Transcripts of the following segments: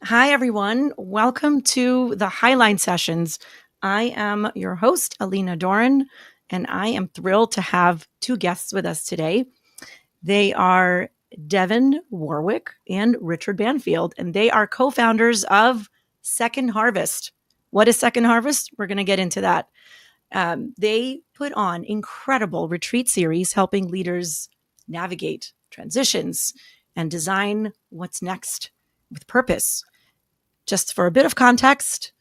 Hi, everyone. Welcome to the Highline Sessions. I am your host, Alina Doran, and I am thrilled to have two guests with us today. They are Devon Warwick and Richard Banfield, and they are co-founders of Second Harvest. What is Second Harvest? We're going to get into that. They put on incredible retreat series helping leaders navigate transitions and design what's next with purpose. Just for a bit of context,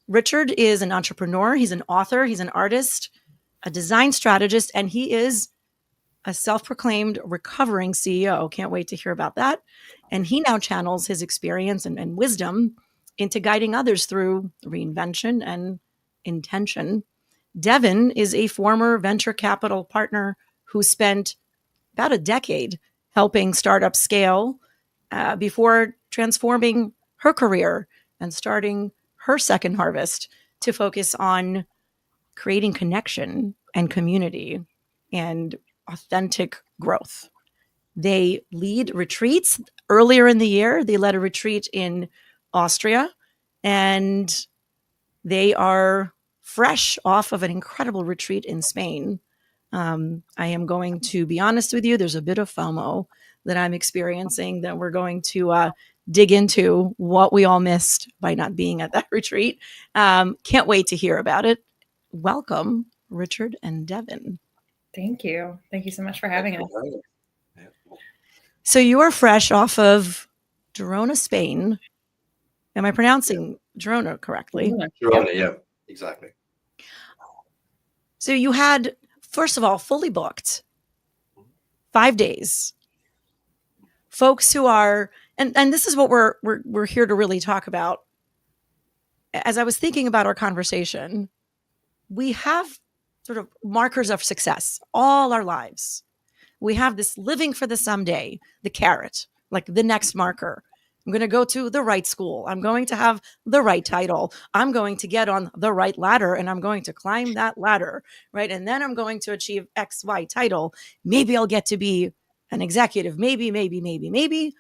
Richard is an entrepreneur, he's an author, he's an artist, a design strategist, and he is a self-proclaimed recovering CEO. Can't wait to hear about that. And he now channels his experience and wisdom into guiding others through reinvention and intention. Devon is a former venture capital partner who spent about a decade helping startups scale before transforming her career and starting her second harvest to focus on creating connection and community and authentic growth. They lead retreats. Earlier in the year, they led a retreat in Austria, and they are fresh off of an incredible retreat in Spain. I am going to be honest with you, there's a bit of FOMO that I'm experiencing that we're going to dig into what we all missed by not being at that retreat. Can't wait to hear about it. Welcome, Richard and Devon. Thank you. Thank you so much for having us. So you are fresh off of Girona, Spain. Am I pronouncing Girona correctly? Girona, yeah, exactly. So you had, first of all, fully booked 5 days. Folks who are, and this is what we're here to really talk about. As I was thinking about our conversation, we have sort of markers of success all our lives. We have this living for the someday, the carrot, like the next marker. I'm going to go to the right school. I'm going to have the right title. I'm going to get on the right ladder and I'm going to climb that ladder, right? And then I'm going to achieve XY title. Maybe I'll get to be an executive. Maybe.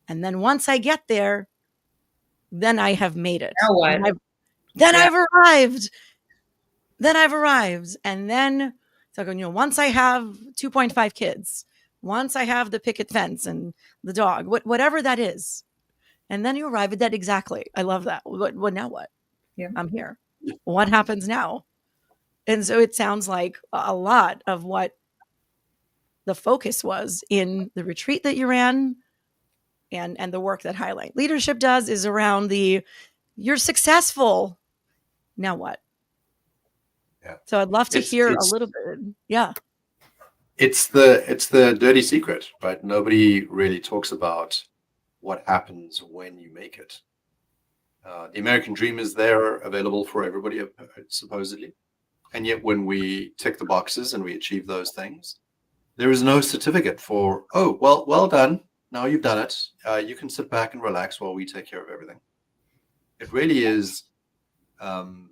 And then once I get there, then I have made it. Now what? I've arrived. And then, so, once I have 2.5 kids, once I have the picket fence and the dog, whatever that is, and then you arrive at that exactly. I love that. What now? What? Yeah. I'm here. What happens now? And so it sounds like a lot of what the focus was in the retreat that you ran and the work that Highlight Leadership does is around you're successful. Now what? Yeah. So I'd love to hear a little bit. Yeah. It's the dirty secret, right? Nobody really talks about what happens when you make it. The American dream is there, available for everybody, supposedly. And yet when we tick the boxes and we achieve those things, there is no certificate for, oh, well done. Now you've done it. You can sit back and relax while we take care of everything. It really is kind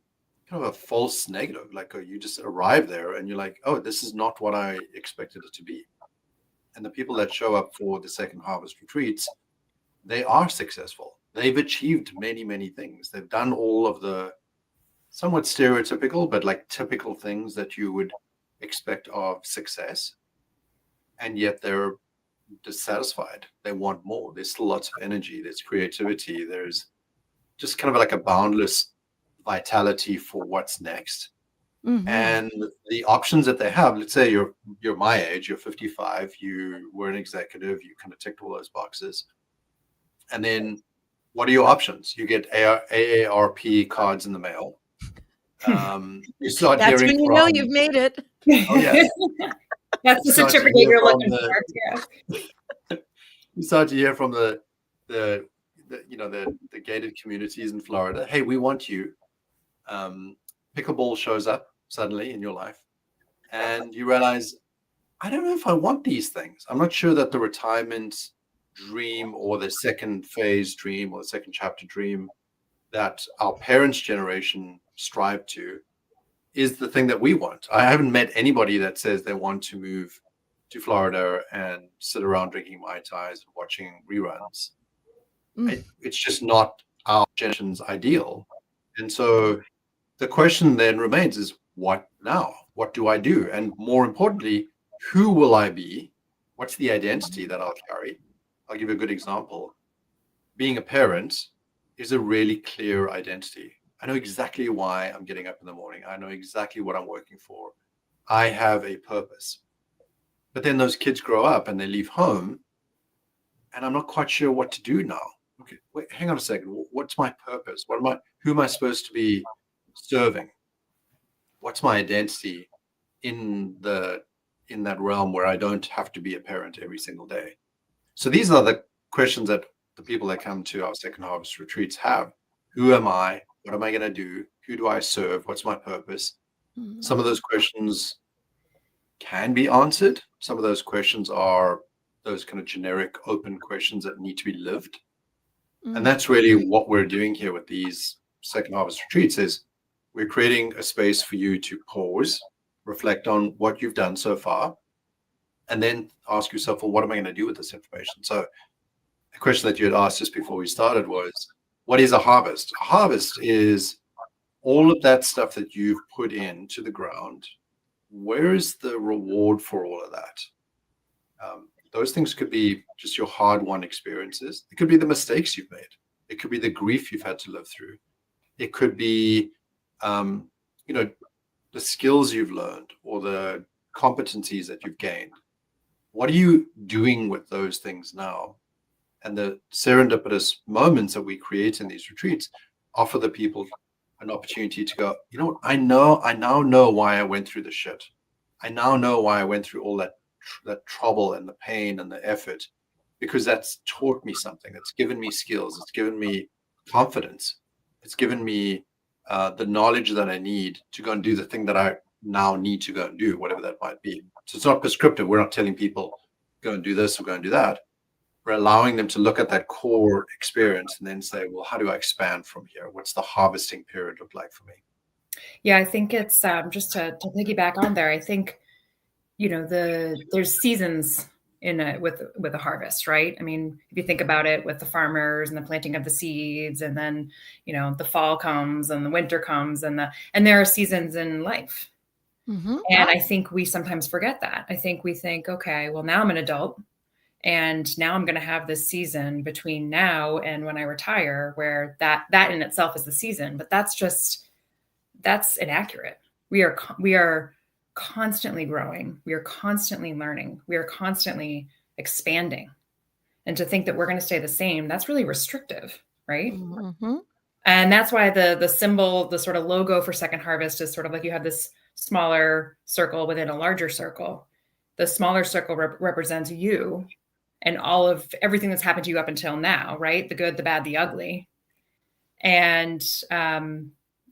of a false negative. Like, you just arrive there and you're like, oh, this is not what I expected it to be. And the people that show up for the Second Harvest retreats, they are successful. They've achieved many, many things. They've done all of the somewhat stereotypical, but like typical things that you would expect of success. And yet they're dissatisfied. They want more. There's still lots of energy. There's creativity. There's just kind of like a boundless vitality for what's next. Mm-hmm. And the options that they have, let's say you're my age, you're 55, you were an executive, you kind of ticked all those boxes. And then what are your options? You get AARP cards in the mail. You start That's when you know you've made it. Oh, yeah. That's the certificate you're looking for. Yeah. You start to hear from the gated communities in Florida. Hey, we want you. Pickleball shows up suddenly in your life, and you realize, I don't know if I want these things. I'm not sure that the retirement dream or the second phase dream or the second chapter dream that our parents' generation strived to is the thing that we want. I haven't met anybody that says they want to move to Florida and sit around drinking Mai Tais and watching reruns. It's just not our generation's ideal. And so the question then remains is, what now? What do I do? And more importantly, who will I be? What's the identity that I'll carry? I'll give you a good example. Being a parent is a really clear identity. I know exactly why I'm getting up in the morning. I know exactly what I'm working for. I have a purpose. But then those kids grow up and they leave home, and I'm not quite sure what to do now. Okay, wait, hang on a second. What's my purpose? Who am I supposed to be serving? What's my identity in that realm where I don't have to be a parent every single day? So these are the questions that the people that come to our Second Harvest retreats have. Who am I? What am I going to do? Who do I serve? What's my purpose? Some of those questions can be answered. Some of those questions are those kind of generic open questions that need to be lived. And that's really what we're doing here with these Second Harvest retreats, is we're creating a space for you to pause, reflect on what you've done so far, and then ask yourself, well, what am I going to do with this information? So the question that you had asked just before we started was, what is a harvest? A harvest is all of that stuff that you've put into the ground. Where is the reward for all of that? Those things could be just your hard-won experiences. It could be the mistakes you've made. It could be the grief you've had to live through. It could be, the skills you've learned or the competencies that you've gained. What are you doing with those things now? And the serendipitous moments that we create in these retreats offer the people an opportunity to go, you know what, I now know why I went through the shit. I now know why I went through all that trouble and the pain and the effort, because that's taught me something. It's given me skills. It's given me confidence. It's given me the knowledge that I need to go and do the thing that I now need to go and do, whatever that might be. So it's not prescriptive. We're not telling people go and do this or go and do that. We're allowing them to look at that core experience and then say, well, how do I expand from here? What's the harvesting period look like for me? Yeah, I think it's just to piggyback on there. I think, there's seasons with a harvest, right? I mean, if you think about it with the farmers and the planting of the seeds, and then, the fall comes and the winter comes and there are seasons in life. And I think we sometimes forget that. I think we think, okay, well, now I'm an adult and now I'm going to have this season between now and when I retire, where that in itself is the season, but that's inaccurate. We are constantly growing. We are constantly learning. We are constantly expanding. And to think that we're going to stay the same, that's really restrictive, right? And that's why the symbol, the sort of logo for Second Harvest is sort of like you have this smaller circle within a larger circle. The smaller circle represents you and all of everything that's happened to you up until now, right? The good, the bad, the ugly. And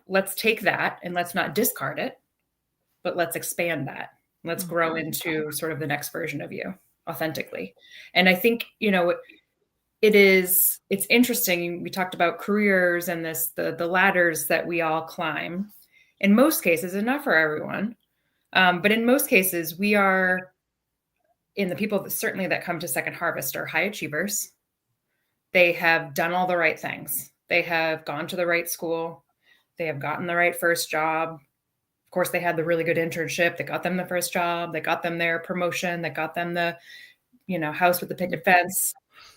let's take that and let's not discard it, but let's expand that. Let's grow into sort of the next version of you authentically. And I think, it's interesting. We talked about careers and the ladders that we all climb. In most cases, and not for everyone, but in most cases, we are, in the people that come to Second Harvest are high achievers. They have done all the right things. They have gone to the right school. They have gotten the right first job. Of course, they had the really good internship that got them the first job, that got them their promotion, that got them the, house with the picket fence.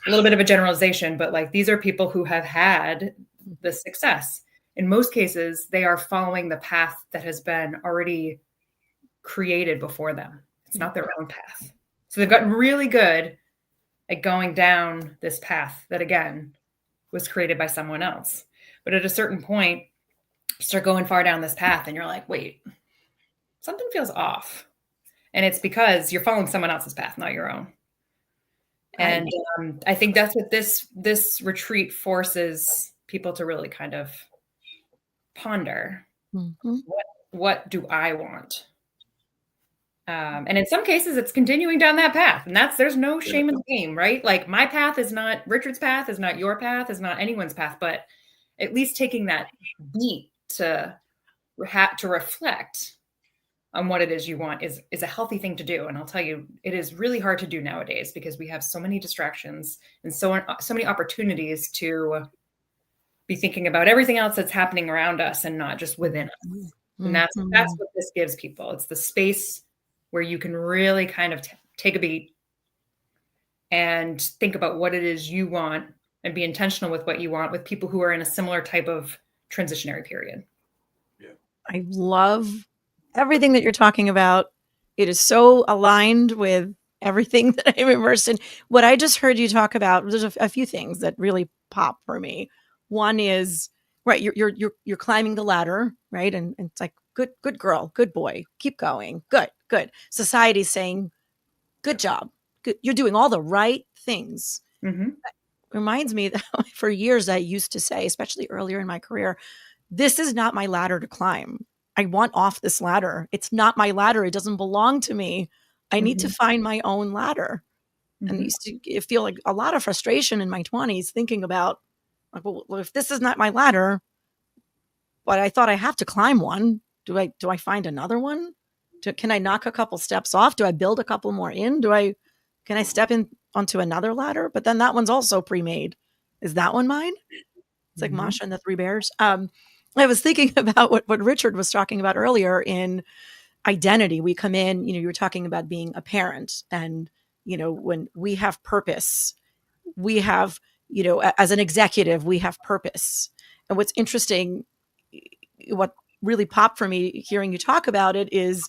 A little bit of a generalization, but like these are people who have had the success. In most cases, they are following the path that has been already created before them. It's not their own path. So they've gotten really good at going down this path that, again, was created by someone else. But at a certain point, you start going far down this path and you're like, wait, something feels off. And it's because you're following someone else's path, not your own. And I think that's what this retreat forces people to really kind of ponder. What do I want? And in some cases, it's continuing down that path. And there's no shame in the game, right? Like my path is not Richard's path, is not your path, is not anyone's path, but at least taking that beat to reflect on what it is you want is a healthy thing to do. And I'll tell you, it is really hard to do nowadays because we have so many distractions and so many opportunities to be thinking about everything else that's happening around us and not just within us. And that's what this gives people. It's the space where you can really kind of take a beat and think about what it is you want and be intentional with what you want with people who are in a similar type of transitionary period. Yeah. I love everything that you're talking about. It is so aligned with everything that I'm immersed in. What I just heard you talk about, there's a few things that really pop for me. One is, right, you're climbing the ladder, right? And it's like, good girl, good boy, keep going. Good. Society's saying, good job. Good. You're doing all the right things. Mm-hmm. Reminds me that for years I used to say, especially earlier in my career, this is not my ladder to climb. I want off this ladder. It's not my ladder. It doesn't belong to me. I need to find my own ladder. And I used to feel like a lot of frustration in my 20s thinking about, like, well, if this is not my ladder, but I thought I have to climb one, do I find another one? Can I knock a couple steps off? Do I build a couple more in? Can I step in onto another ladder? But then that one's also pre-made. Is that one mine? It's like Masha and the Three Bears. I was thinking about what Richard was talking about earlier in identity. We come in, you were talking about being a parent, and, when we have purpose, we have, as an executive, we have purpose. And what's interesting, what really popped for me hearing you talk about it is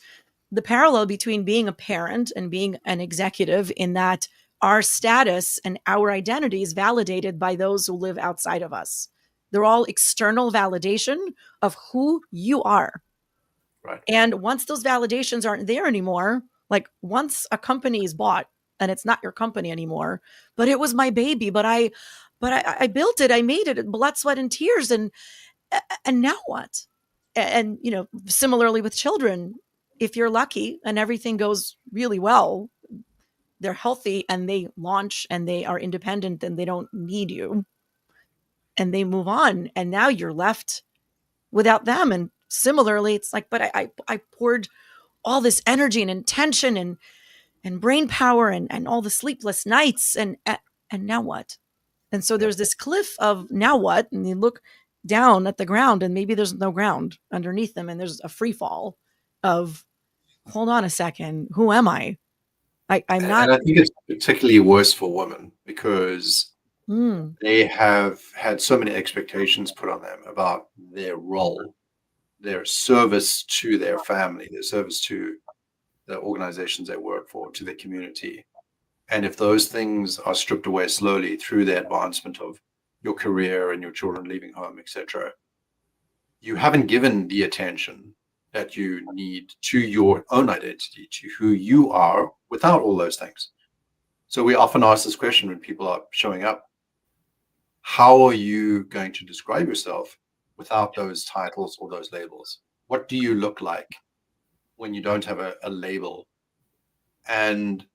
the parallel between being a parent and being an executive, in that our status and our identity is validated by those who live outside of us. They're all external validation of who you are. Right. And once those validations aren't there anymore, like once a company is bought and it's not your company anymore, but it was my baby, but I built it, I made it, blood, sweat, and tears. And now what? And, similarly with children, if you're lucky and everything goes really well, they're healthy and they launch and they are independent and they don't need you and they move on. And now you're left without them. And similarly, it's like, but I poured all this energy and intention and brain power and all the sleepless nights and now what? And so there's this cliff of now what? And you look down at the ground and maybe there's no ground underneath them. And there's a free fall of, hold on a second, who am I? I'm not. And I think it's particularly worse for women because they have had so many expectations put on them about their role, their service to their family, their service to the organizations they work for, to their community. And if those things are stripped away slowly through the advancement of your career and your children leaving home, etc., you haven't given the attention that you need to your own identity, to who you are without all those things. So we often ask this question when people are showing up: how are you going to describe yourself without those titles or those labels? What do you look like when you don't have a label? And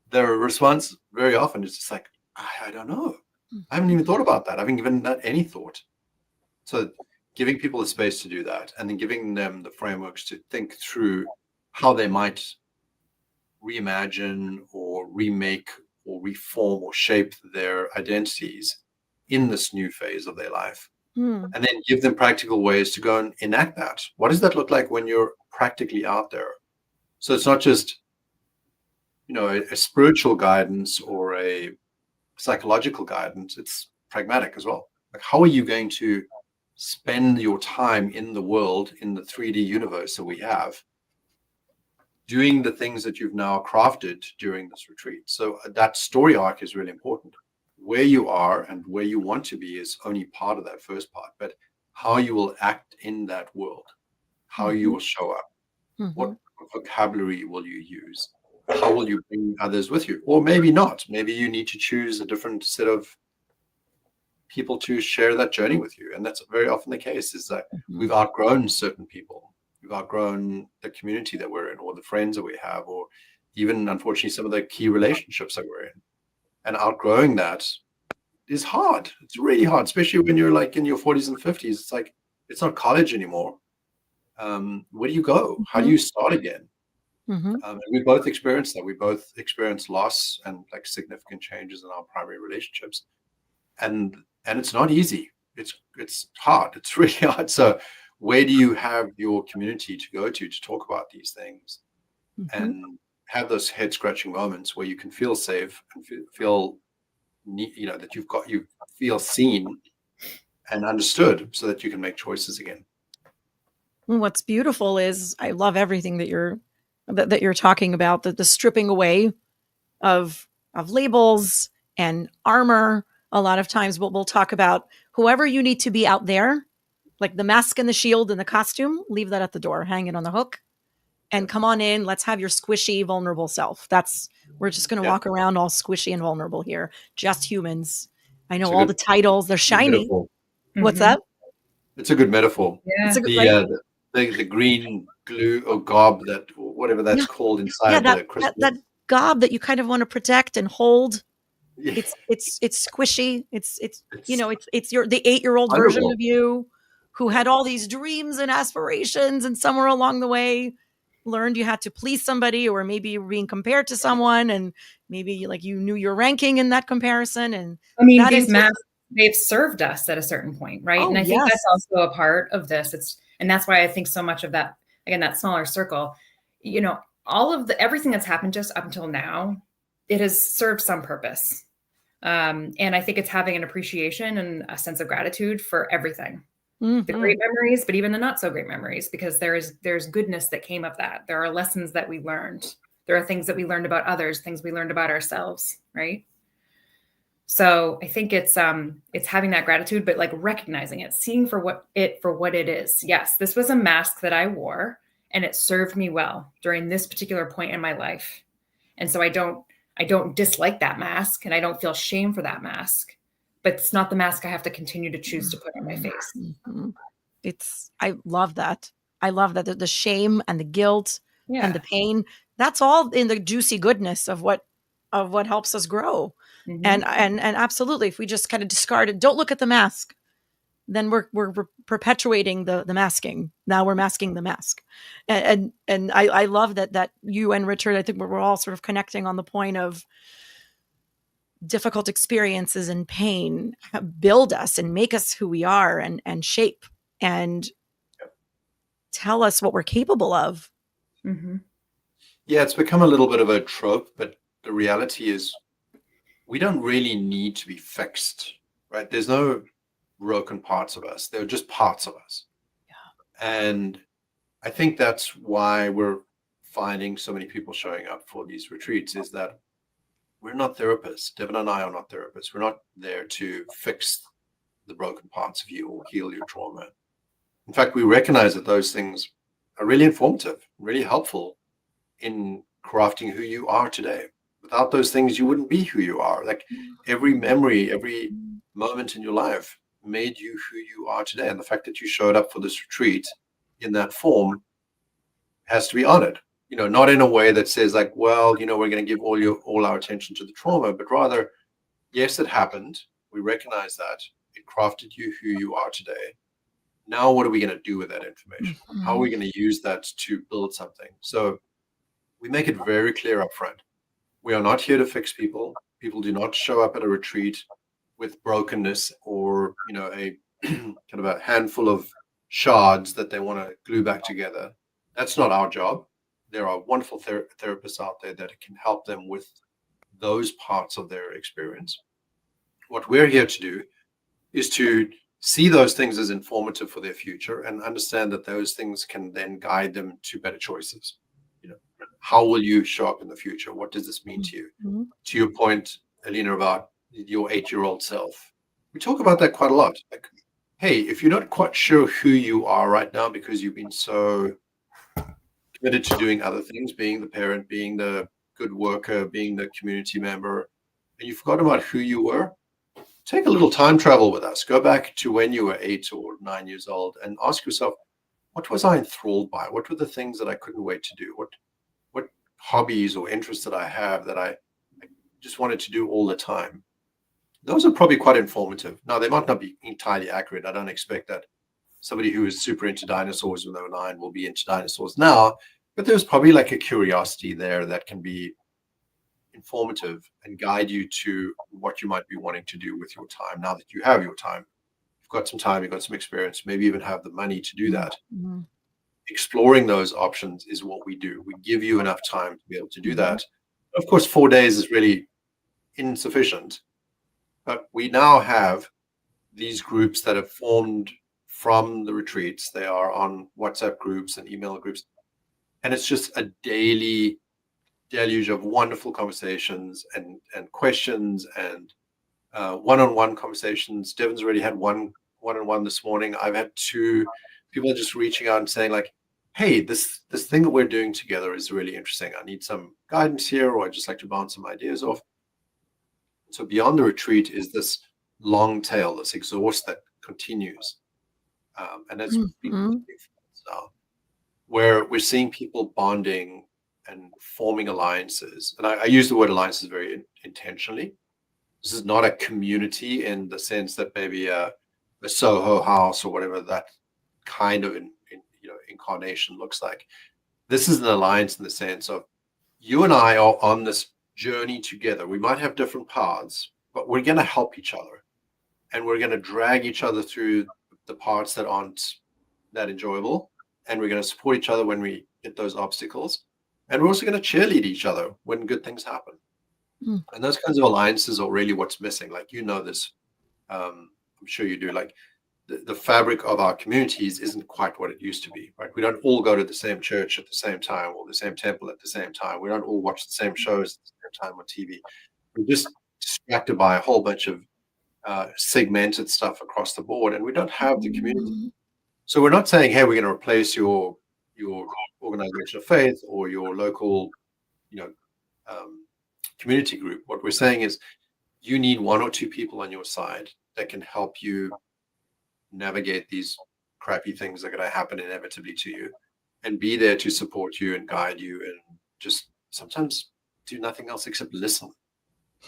the response very often is just like, I don't know. I haven't even thought about that. I haven't given that any thought. So giving people the space to do that, and then giving them the frameworks to think through how they might reimagine or remake or reform or shape their identities in this new phase of their life. And then give them practical ways to go and enact that. What does that look like when you're practically out there? So it's not just, a spiritual guidance or a psychological guidance. It's pragmatic as well. Like, how are you going to spend your time in the world, in the 3D universe that we have, doing the things that you've now crafted during this retreat? So that story arc is really important. Where you are and where you want to be is only part of that first part, but how you will act in that world, how you will show up, what vocabulary will you use, how will you bring others with you, or maybe not. Maybe you need to choose a different set of people to share that journey with you. And that's very often the case, is that we've outgrown certain people. We've outgrown the community that we're in, or the friends that we have, or even, unfortunately, some of the key relationships that we're in. And outgrowing that is hard. It's really hard, especially when you're like in your 40s and 50s. It's like, it's not college anymore. where do you go? How do you start again? Mm-hmm. And we both experienced that. We both experienced loss and like significant changes in our primary relationships, and it's not easy. It's hard. It's really hard. So, where do you have your community to go to talk about these things Mm-hmm. and have those head scratching moments where you can feel safe and feel that you feel seen and understood, so that you can make choices again. What's beautiful is I love everything that you're talking about, the stripping away of labels and armor. A lot of times we'll talk about whoever you need to be out there, like the mask and the shield and the costume, leave that at the door, hang it on the hook, and come on in. Let's have your squishy, vulnerable self. We're just going to walk around all squishy and vulnerable here, just humans. I know all the titles, they're shiny. What's that? It's a good metaphor. Yeah. It's a good, right? The green glue or gob, that whatever that's called inside the crystal. That gob that you kind of want to protect and hold. Yeah. It's squishy. It's the 8-year-old version of you who had all these dreams and aspirations, and somewhere along the way learned you had to please somebody, or maybe you were being compared to someone, and maybe like you knew your ranking in that comparison. And I mean, these masks, they've served us at a certain point, right? And I think that's also a part of this. And that's why I think so much of that, again, that smaller circle, everything that's happened just up until now, it has served some purpose. And I think it's having an appreciation and a sense of gratitude for everything. Mm-hmm. The great memories, but even the not so great memories, because there's goodness that came of that. There are lessons that we learned. There are things that we learned about others, things we learned about ourselves, right? So I think it's having that gratitude, but like recognizing it, seeing for what it is. Yes, this was a mask that I wore, and it served me well during this particular point in my life. And so I don't dislike that mask, and I don't feel shame for that mask, but it's not the mask I have to continue to choose to put on my face. Mm-hmm. I love that. I love that the shame and the guilt and the pain, that's all in the juicy goodness of what helps us grow. Mm-hmm. And absolutely, if we just kind of discard it, don't look at the mask, then we're perpetuating the masking. Now we're masking the mask. And I love that you and Richard, I think we're all sort of connecting on the point of difficult experiences and pain build us and make us who we are, and shape and tell us what we're capable of. Mm-hmm. Yeah, it's become a little bit of a trope, but the reality is we don't really need to be fixed, right? There's no broken parts of us. They're just parts of us. Yeah. And I think that's why we're finding so many people showing up for these retreats, is that we're not therapists. Devon and I are not therapists. We're not there to fix the broken parts of you or heal your trauma. In fact, we recognize that those things are really informative, really helpful in crafting who you are today. Without those things, you wouldn't be who you are. Like every memory, every moment in your life made you who you are today. And the fact that you showed up for this retreat in that form has to be honored. Not in a way that says like, well, we're going to give all our attention to the trauma, but rather, yes, it happened. We recognize that it crafted you who you are today. Now, what are we going to do with that information? Mm-hmm. How are we going to use that to build something? So we make it very clear up front. We are not here to fix people. People do not show up at a retreat with brokenness or, a kind of a handful of shards that they want to glue back together. That's not our job. There are wonderful therapists out there that can help them with those parts of their experience. What we're here to do is to see those things as informative for their future and understand that those things can then guide them to better choices. How will you show up in the future? What does this mean to you? Mm-hmm. To your point, Alina, about your 8-year-old self, we talk about that quite a lot. Like, hey, if you're not quite sure who you are right now because you've been so committed to doing other things, being the parent, being the good worker, being the community member, and you forgot about who you were, take a little time travel with us. Go back to when you were 8 or 9 years old and ask yourself, what was I enthralled by? What were the things that I couldn't wait to do? What hobbies or interests that I have that I just wanted to do all the time? Those are probably quite informative. Now, they might not be entirely accurate. I don't expect that somebody who was super into dinosaurs when they were 9 will be into dinosaurs now, but there's probably like a curiosity there that can be informative and guide you to what you might be wanting to do with your time now that you have your time. You've got some time, you've got some experience, maybe even have the money to do that. Mm-hmm. Exploring those options is what we do. We give you enough time to be able to do that. Of course, 4 days is really insufficient, but we now have these groups that have formed from the retreats. They are on WhatsApp groups and email groups, and it's just a daily deluge of wonderful conversations and questions and one-on-one conversations. Devon's already had one-on-one this morning. I've had 2 people just reaching out and saying like, hey, this thing that we're doing together is really interesting. I need some guidance here, or I'd just like to bounce some ideas off. So beyond the retreat is this long tail, this exhaust that continues. And that's where we're seeing people bonding and forming alliances. And I use the word alliances very intentionally. This is not a community in the sense that maybe a Soho house or whatever that kind of incarnation looks like. This is an alliance in the sense of you and I are on this journey together. We might have different paths, but we're going to help each other, and we're going to drag each other through the parts that aren't that enjoyable, and we're going to support each other when we hit those obstacles, and we're also going to cheerlead each other when good things happen. And those kinds of alliances are really what's missing. Like, this, I'm sure you do. Like, the fabric of our communities isn't quite what it used to be, right? We don't all go to the same church at the same time, or the same temple at the same time. We don't all watch the same shows at the same time on TV. We're just distracted by a whole bunch of segmented stuff across the board, and we don't have the community. So we're not saying, hey, we're going to replace your organization of faith or your local, community group. What we're saying is you need 1 or 2 people on your side that can help you navigate these crappy things that are going to happen inevitably to you, and be there to support you and guide you, and just sometimes do nothing else except listen.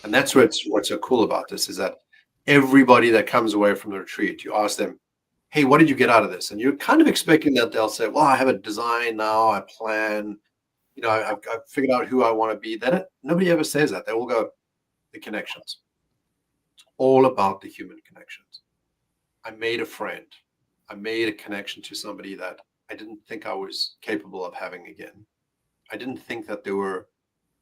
And that's what's so cool about this, is that everybody that comes away from the retreat, you ask them, hey, what did you get out of this? And you're kind of expecting that they'll say, well, I have a design now, I plan, I've figured out who I want to be. Nobody ever says that. They all go, the connections. It's all about the human connections. I made a friend. I made a connection to somebody that I didn't think I was capable of having again. I didn't think that there were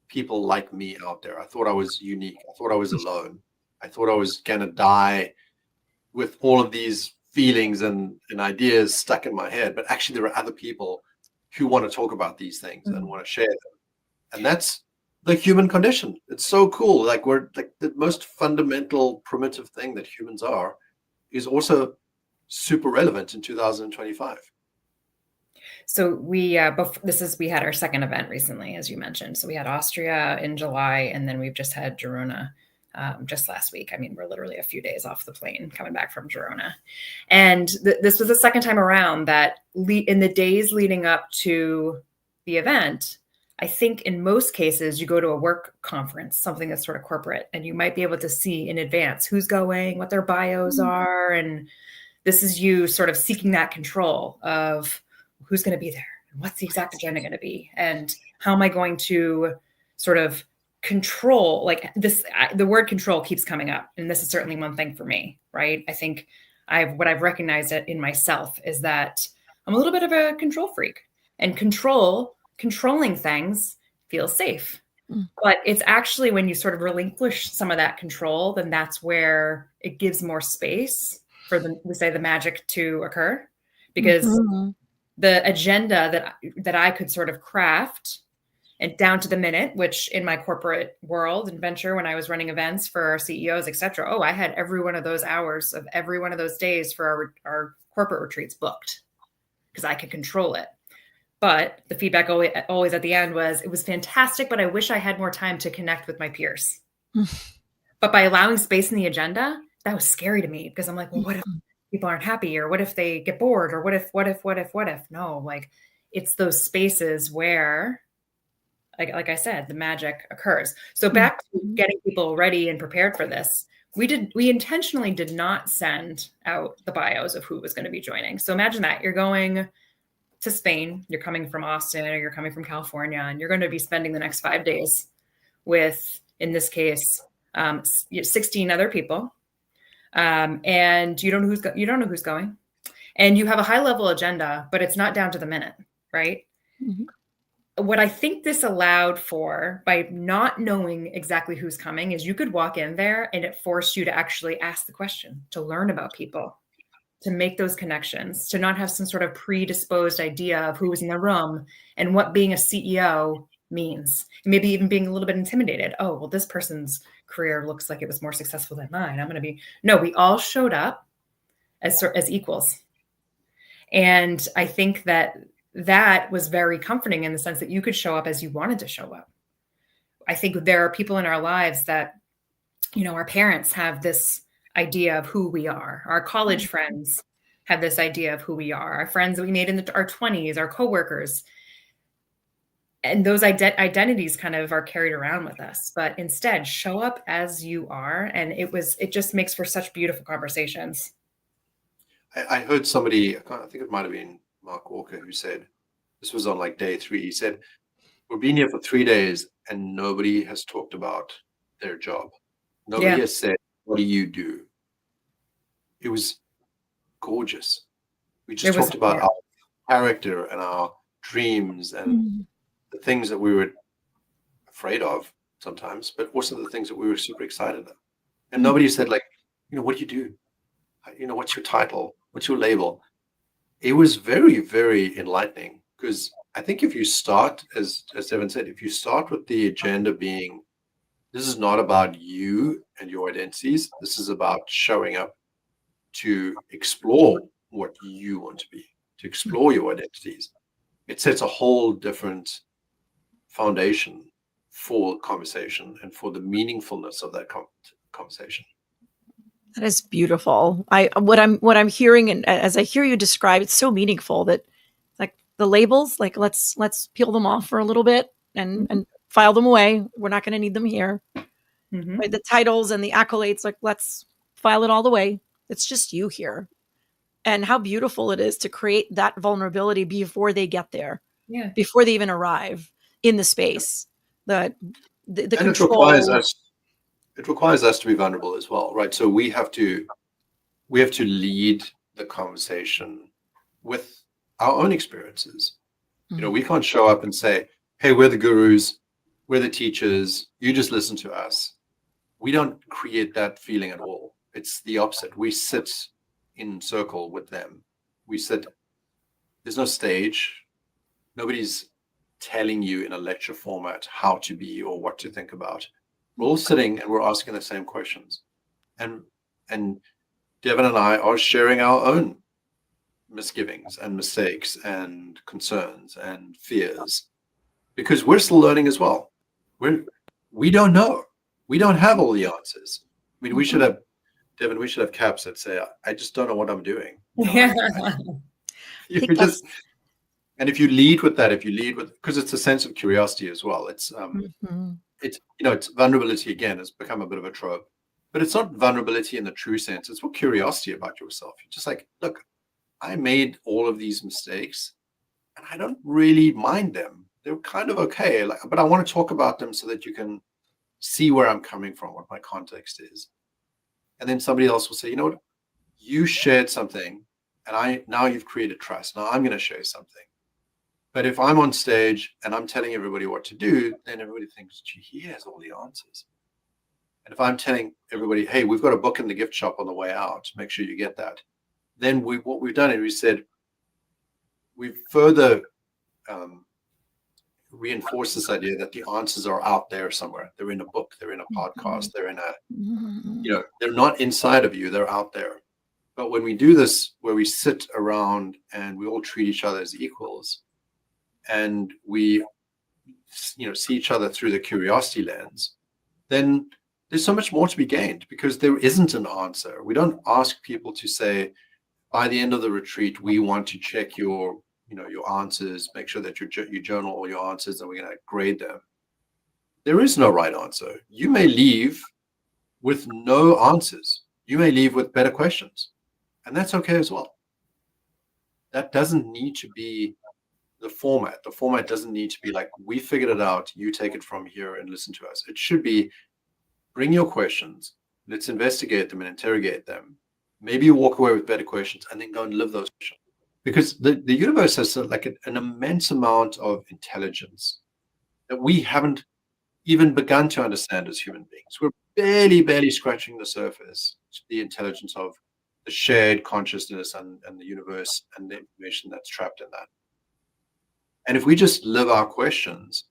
people like me out there. I thought I was unique. I thought I was alone. I thought I was going to die with all of these feelings and ideas stuck in my head. But actually, there are other people who want to talk about these things and want to share them. And that's the human condition. It's so cool. Like, we're like the most fundamental primitive thing that humans are is also super relevant in 2025. So we had our second event recently, as you mentioned. So we had Austria in July, and then we've just had Girona just last week. I mean, we're literally a few days off the plane coming back from Girona. And this was the second time around that in the days leading up to the event, I think in most cases, you go to a work conference, something that's sort of corporate, and you might be able to see in advance who's going, what their bios are. And this is you sort of seeking that control of who's going to be there, and what's the exact agenda going to be, and how am I going to sort of control, like this, the word control keeps coming up. And this is certainly one thing for me, right? I think what I've recognized it in myself is that I'm a little bit of a control freak, and controlling things feels safe. But it's actually when you sort of relinquish some of that control, then that's where it gives more space for the magic to occur, because the agenda that I could sort of craft and down to the minute, which in my corporate world and venture, when I was running events for our CEOs, et cetera, I had every one of those hours of every one of those days for our corporate retreats booked because I could control it. But the feedback always at the end was, it was fantastic, but I wish I had more time to connect with my peers. But by allowing space in the agenda, that was scary to me, because I'm like, well, what if people aren't happy, or what if they get bored, or what if? No, like, it's those spaces where, like I said, the magic occurs. So back to getting people ready and prepared for this. we intentionally did not send out the bios of who was going to be joining. So imagine that you're going to Spain, you're coming from Austin, or you're coming from California, and you're going to be spending the next 5 days with, in this case, 16 other people, and you don't know who's going, and you have a high level agenda, but it's not down to the minute, right? Mhm. What I think this allowed for, by not knowing exactly who's coming, is you could walk in there and it forced you to actually ask the question, to learn about people, to make those connections, to not have some sort of predisposed idea of who was in the room and what being a CEO means. And maybe even being a little bit intimidated. Oh, well, this person's career looks like it was more successful than mine. I'm going to be, no, we all showed up as equals. And I think that was very comforting in the sense that you could show up as you wanted to show up. I think there are people in our lives that, our parents have this idea of who we are. Our college friends have this idea of who we are. Our friends that we made in our 20s, our coworkers. And those identities kind of are carried around with us. But instead, show up as you are. And it just makes for such beautiful conversations. I heard somebody, I think it might have been Mark Walker, who said, this was on like day 3. He said, we've been here for 3 days and nobody has talked about their job. Nobody has said, what do you do? It was gorgeous. We just talked about our character and our dreams and the things that we were afraid of sometimes, but also the things that we were super excited about. And nobody said, like, what do you do? What's your title? What's your label? It was very, very enlightening, because I think if you start, as Devon said, if you start with the agenda being, this is not about you and your identities. This is about showing up to explore what you want to be, to explore your identities. It sets a whole different foundation for conversation and for the meaningfulness of that conversation. That is beautiful. What I'm hearing, and as I hear you describe, it's so meaningful that, like, the labels, like, let's peel them off for a little bit and file them away. We're not going to need them here. Mm-hmm. Right? The titles and the accolades, like, let's file it all away. It's just you here. And how beautiful it is to create that vulnerability before they get there, before they even arrive in the space. The control. It requires us to be vulnerable as well, right? So we have to lead the conversation with our own experiences. We can't show up and say, hey, we're the gurus, we're the teachers, you just listen to us. We don't create that feeling at all. It's the opposite. We sit in circle with them. There's no stage. Nobody's telling you in a lecture format how to be or what to think about. We're all sitting and we're asking the same questions. And Devon and I are sharing our own misgivings and mistakes and concerns and fears, because we're still learning as well. We don't know. We don't have all the answers. I mean, we should have caps that say, I just don't know what I'm doing. And if you lead with that, because it's a sense of curiosity as well. It's it's vulnerability, again, has become a bit of a trope, but it's not vulnerability in the true sense. It's more curiosity about yourself. You're just like, look, I made all of these mistakes and I don't really mind them. They're kind of okay, but I want to talk about them so that you can see where I'm coming from, what my context is. And then somebody else will say, you know what, you shared something and now you've created trust. Now I'm going to share something. But if I'm on stage and I'm telling everybody what to do, then everybody thinks, gee, he has all the answers. And if I'm telling everybody, hey, we've got a book in the gift shop on the way out, make sure you get that. Then what we've done is we said, we've further reinforced this idea that the answers are out there somewhere. They're in a book, they're in a podcast, they're in they're not inside of you, they're out there. But when we do this, where we sit around and we all treat each other as equals, and we see each other through the curiosity lens, then there's so much more to be gained, because there isn't an answer. We don't ask people to say, by the end of the retreat, we want to check your answers, make sure that you journal all your answers, and we're going to grade them. There is no right answer. You may leave with no answers. You may leave with better questions, and that's okay as well. That doesn't need to be the format. The format doesn't need to be like, we figured it out, you take it from here and listen to us. It should be, bring your questions, let's investigate them and interrogate them. Maybe you walk away with better questions and then go and live those questions. Because the universe has like an immense amount of intelligence that we haven't even begun to understand as human beings. We're barely scratching the surface, the intelligence of the shared consciousness and the universe and the information that's trapped in that. And if we just live our questions,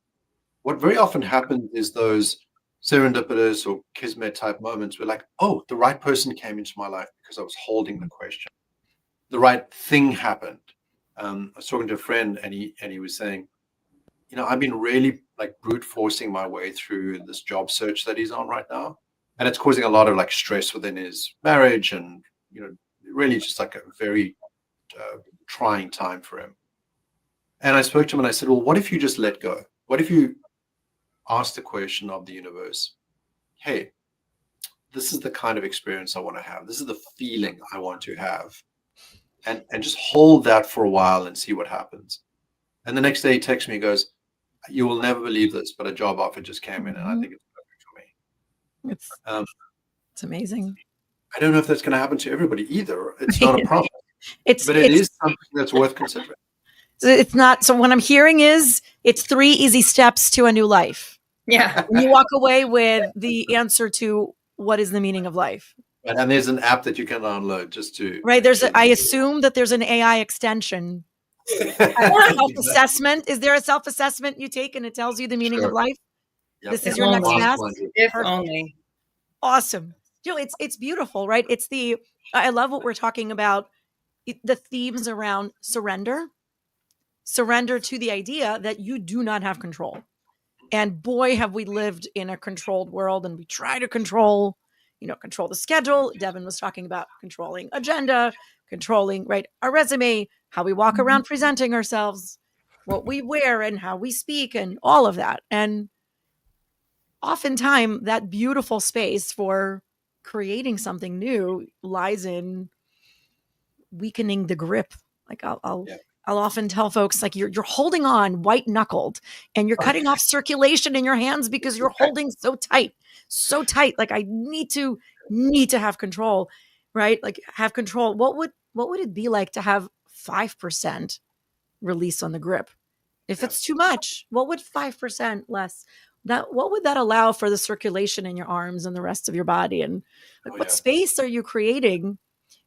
what very often happens is those serendipitous or kismet type moments where like, oh, the right person came into my life because I was holding the question. The right thing happened. I was talking to a friend and he was saying, I've been really like brute forcing my way through this job search that he's on right now. And it's causing a lot of like stress within his marriage and, really just like a very trying time for him. And I spoke to him and I said, well, what if you just let go? What if you ask the question of the universe, hey, this is the kind of experience I want to have. This is the feeling I want to have. And just hold that for a while and see what happens. And the next day he texts me and goes, you will never believe this, but a job offer just came in and I think it's perfect for me. It's amazing. I don't know if that's going to happen to everybody either. It's not a promise. But it is something that's worth considering. It's not. So what I'm hearing is it's 3 easy steps to a new life. Yeah. You walk away with the answer to what is the meaning of life. And there's an app that you can download just to. Right. I assume that there's an AI extension. Self-assessment. Is there a self-assessment you take and it tells you the meaning of life? Yep. This is your next task. If only. Awesome. It's beautiful, right? I love what we're talking about. The themes around surrender to the idea that you do not have control. And boy, have we lived in a controlled world and we try to control the schedule. Devon was talking about controlling agenda, controlling, right, our resume, how we walk around presenting ourselves, what we wear and how we speak and all of that. And oftentimes that beautiful space for creating something new lies in weakening the grip. Like I'll often tell folks, like, you're holding on white knuckled and you're cutting off circulation in your hands because you're holding so tight. Like I need to have control, right? Like have control. What would it be like to have 5% release on the grip? If it's too much, what would 5% less? What would that allow for the circulation in your arms and the rest of your body? And like, what space are you creating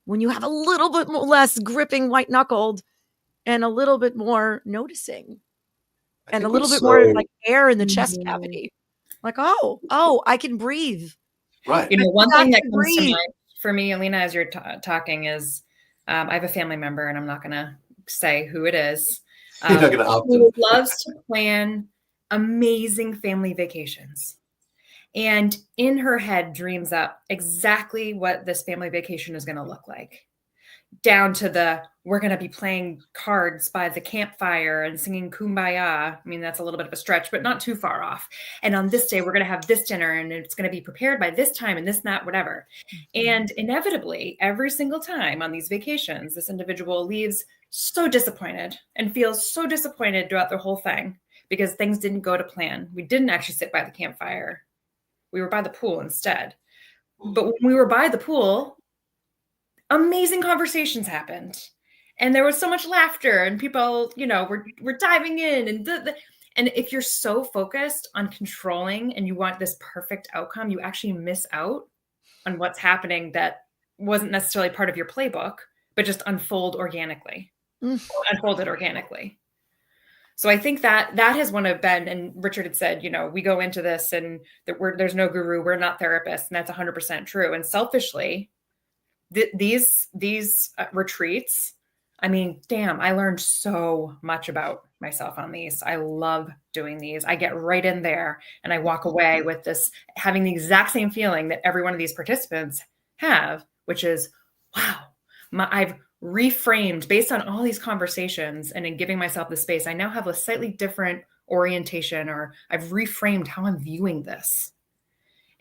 when you have a little bit less gripping white knuckled and a little bit more noticing and a little bit more like air in the chest cavity? Like, oh, I can breathe. Right. One thing that comes to mind for me, Alina, as you're talking is I have a family member, and I'm not going to say who it is, who loves to plan amazing family vacations. And in her head dreams up exactly what this family vacation is going to look like. Down to we're going to be playing cards by the campfire and singing Kumbaya. I mean, that's a little bit of a stretch, but not too far off. And on this day, we're going to have this dinner and it's going to be prepared by this time and this, that, whatever. Mm-hmm. And inevitably, every single time on these vacations, this individual leaves so disappointed and feels so disappointed throughout the whole thing because things didn't go to plan. We didn't actually sit by the campfire. We were by the pool instead. But when we were by the pool, amazing conversations happened. And there was so much laughter and people, were diving in. And if you're so focused on controlling and you want this perfect outcome, you actually miss out on what's happening that wasn't necessarily part of your playbook, but just unfolded organically. So I think that has one of Ben and Richard had said, we go into this and there's no guru, we're not therapists. And that's 100% true. And selfishly, these retreats, I mean, damn, I learned so much about myself on these. I love doing these. I get right in there and I walk away with this, having the exact same feeling that every one of these participants have, which is, wow, I've reframed based on all these conversations and in giving myself the space. I now have a slightly different orientation, or I've reframed how I'm viewing this.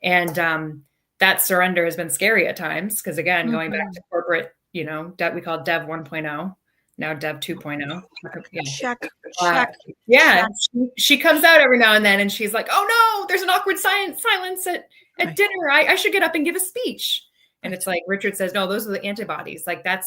And that surrender has been scary at times. Because again, going back Mhm. to corporate, we call Dev 1.0, now Dev 2.0. Yeah. Check, Uh, check, yeah, check. she comes out every now and then and she's like, oh no, there's an awkward silence at Right. dinner. I should get up and give a speech. And Right. it's like Richard says, no, those are the antibodies. Like that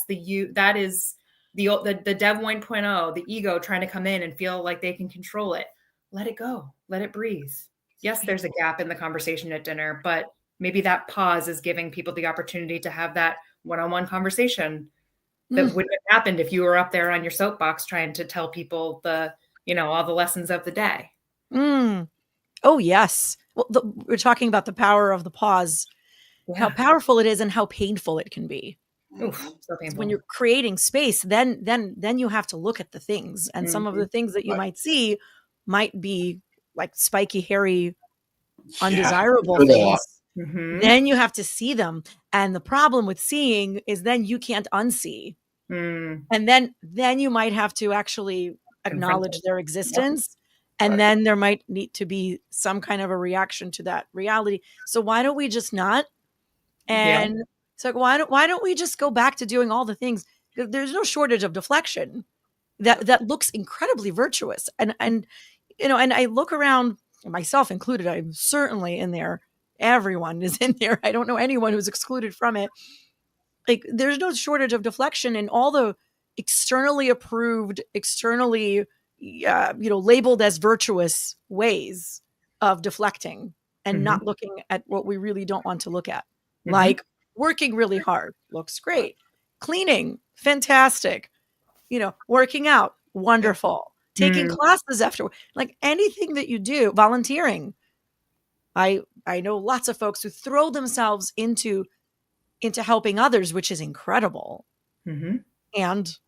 is the Dev 1.0, the ego trying to come in and feel like they can control it. Let it go. Let it breathe. Yes, there's a gap in the conversation at dinner, but maybe that pause is giving people the opportunity to have that one-on-one conversation that wouldn't have happened if you were up there on your soapbox trying to tell people all the lessons of the day. Oh, yes. Well, we're talking about the power of the pause, how powerful it is and how painful it can be. Oof, so painful. When you're creating space, then you have to look at the things, and some of the things that you might see might be like spiky, hairy, undesirable things. Then you have to see them. And the problem with seeing is then you can't unsee. And then you might have to actually acknowledge their existence. And then there might need to be some kind of a reaction to that reality. So why don't we just not? And so why don't we just go back to doing all the things? There's no shortage of deflection that looks incredibly virtuous. And I look around, myself included, I'm certainly in there. Everyone is in there. I don't know anyone who's excluded from it. Like there's no shortage of deflection in all the externally approved, externally, labeled as virtuous ways of deflecting and not looking at what we really don't want to look at. Like working really hard looks great. Cleaning, fantastic. Working out, wonderful. Taking classes after, like anything that you do, volunteering. I know lots of folks who throw themselves into helping others, which is incredible. And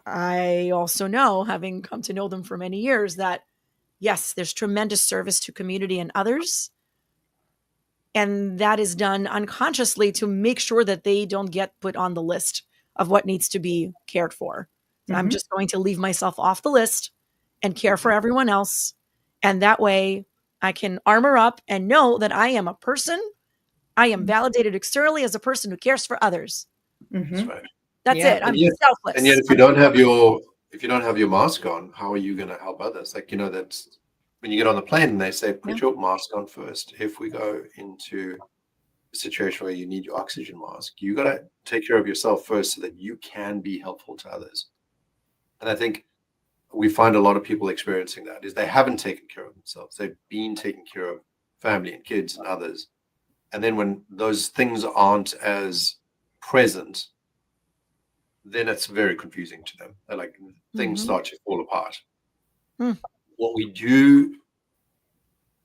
I also know, having come to know them for many years, that yes, there's tremendous service to community and others. And that is done unconsciously to make sure that they don't get put on the list of what needs to be cared for. So I'm just going to leave myself off the list and care for everyone else. And that way I can armor up and know that I am a person. I am validated externally as a person who cares for others. That's right. That's it. I'm selfless. And yet, if you don't have your mask on, how are you going to help others? Like, that's when you get on the plane and they say, put your mask on first. If we go into a situation where you need your oxygen mask, you got to take care of yourself first so that you can be helpful to others. And I think we find a lot of people experiencing that is they haven't taken care of themselves. They've been taking care of family and kids and others. And then when those things aren't as present, then it's very confusing to them. They're like, things start to fall apart. What we do,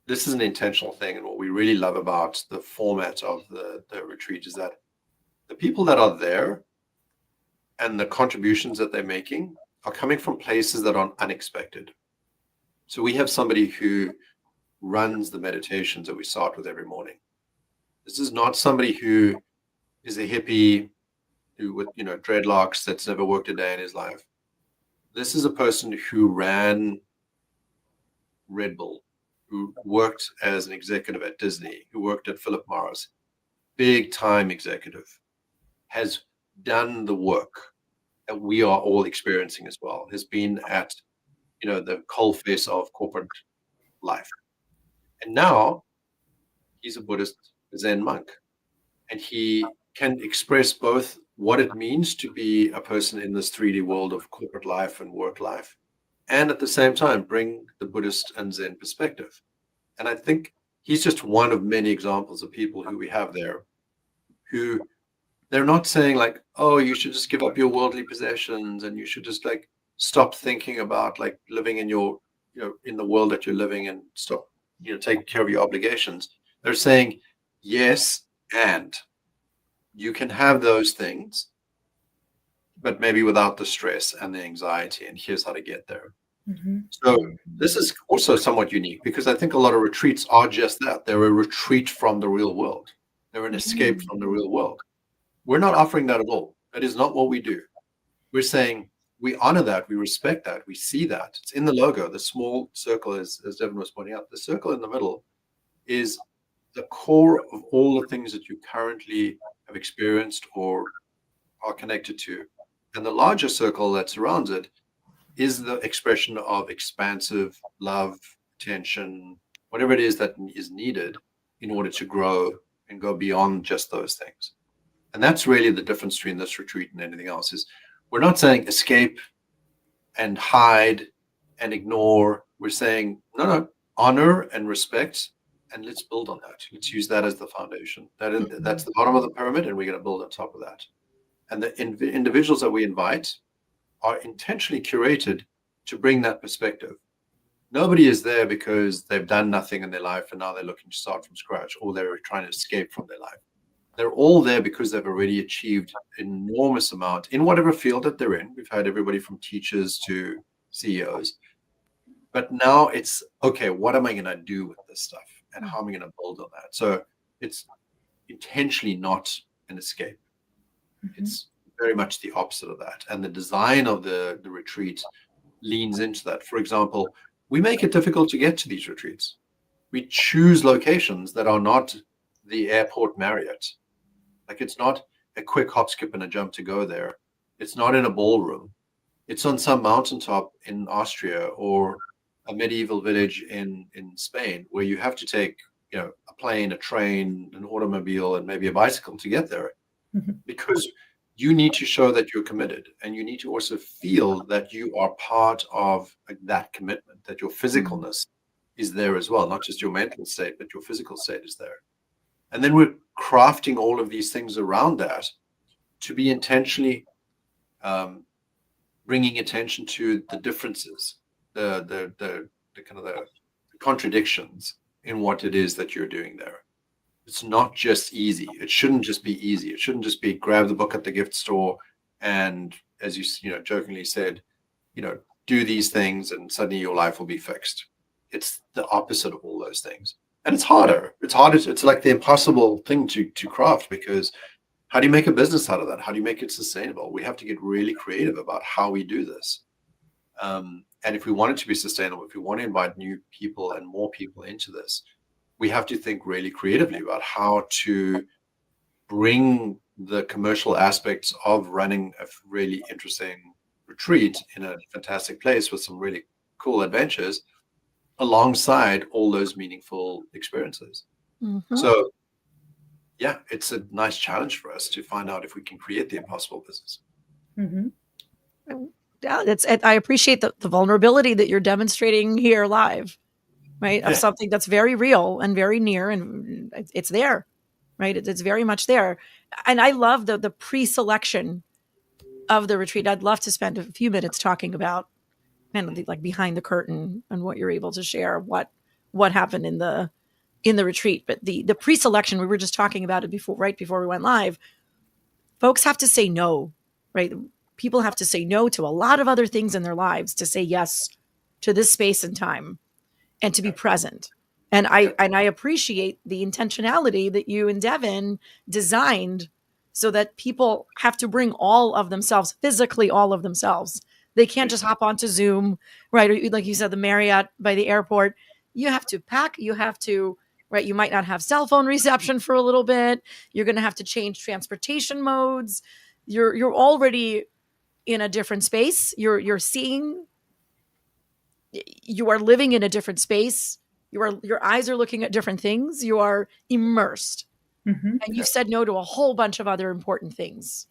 this is an intentional thing, and what we really love about the format of the retreat is that the people that are there and the contributions that they're making are coming from places that are unexpected. So we have somebody who runs the meditations that we start with every morning. This is not somebody who is a hippie who with dreadlocks that's never worked a day in his life. This is a person who ran Red Bull, who worked as an executive at Disney, who worked at Philip Morris, big time executive, has done the work that we are all experiencing as well, has been at the coalface of corporate life. And now he's a Buddhist Zen monk, and he can express both what it means to be a person in this 3D world of corporate life and work life, and at the same time bring the Buddhist and Zen perspective. And I think he's just one of many examples of people who we have there who they're not saying like, oh, you should just give up your worldly possessions and you should just like stop thinking about like living in your, in the world that you're living and stop, taking care of your obligations. They're saying, yes, and you can have those things, but maybe without the stress and the anxiety. And here's how to get there. So this is also somewhat unique because I think a lot of retreats are just that. They're a retreat from the real world. They're an escape from the real world. We're not offering that at all. That is not what we do. We're saying we honor that, we respect that, we see that. It's in the logo. The small circle, as Devon was pointing out, the circle in the middle is the core of all the things that you currently have experienced or are connected to. And the larger circle that surrounds it is the expression of expansive love, attention, whatever it is that is needed in order to grow and go beyond just those things. And that's really the difference between this retreat and anything else. Is we're not saying escape and hide and ignore. We're saying, no, honor and respect, and let's build on that. Let's use that as the foundation. That's the bottom of the pyramid, and we're going to build on top of that. And the individuals that we invite are intentionally curated to bring that perspective. Nobody is there because they've done nothing in their life and now they're looking to start from scratch, or they're trying to escape from their life. They're all there because they've already achieved an enormous amount in whatever field that they're in. We've had everybody from teachers to CEOs. But now it's, okay, what am I going to do with this stuff? And how am I going to build on that? So it's intentionally not an escape. It's very much the opposite of that. And the design of the retreat leans into that. For example, we make it difficult to get to these retreats. We choose locations that are not the airport Marriott. Like, it's not a quick hop, skip, and a jump to go there. It's not in a ballroom. It's on some mountaintop in Austria or a medieval village in Spain, where you have to take, a plane, a train, an automobile, and maybe a bicycle to get there. Because you need to show that you're committed, and you need to also feel that you are part of that commitment, that your physicalness is there as well, not just your mental state, but your physical state is there. And then we're crafting all of these things around that to be intentionally bringing attention to the differences, the kind of the contradictions in what it is that you're doing there. It's not just easy. It shouldn't just be easy. It shouldn't just be grab the book at the gift store and, as you jokingly said, do these things and suddenly your life will be fixed. It's the opposite of all those things. And it's harder. It's harder. It's like the impossible thing to craft, because how do you make a business out of that? How do you make it sustainable? We have to get really creative about how we do this. And if we want it to be sustainable, if we want to invite new people and more people into this, we have to think really creatively about how to bring the commercial aspects of running a really interesting retreat in a fantastic place with some really cool adventures alongside all those meaningful experiences. So yeah, it's a nice challenge for us to find out if we can create the impossible business. Yeah, I appreciate the vulnerability that you're demonstrating here live, right? Of something that's very real and very near, and it's there, right? It's very much there. And I love the pre-selection of the retreat. I'd love to spend a few minutes talking about kind of like behind the curtain and what you're able to share, what happened in the retreat. But the pre-selection, we were just talking about it right before we went live. Folks have to say no, right? People have to say no to a lot of other things in their lives to say yes to this space and time and to be present. And I appreciate the intentionality that you and Devon designed so that people have to bring all of themselves, physically all of themselves. They can't just hop onto Zoom, right? Or like you said, the Marriott by the airport. You have to pack. You have to, right? You might not have cell phone reception for a little bit. You're going to have to change transportation modes. You're already in a different space. You're seeing. You are living in a different space. Your eyes are looking at different things. You are immersed, and you've said no to a whole bunch of other important things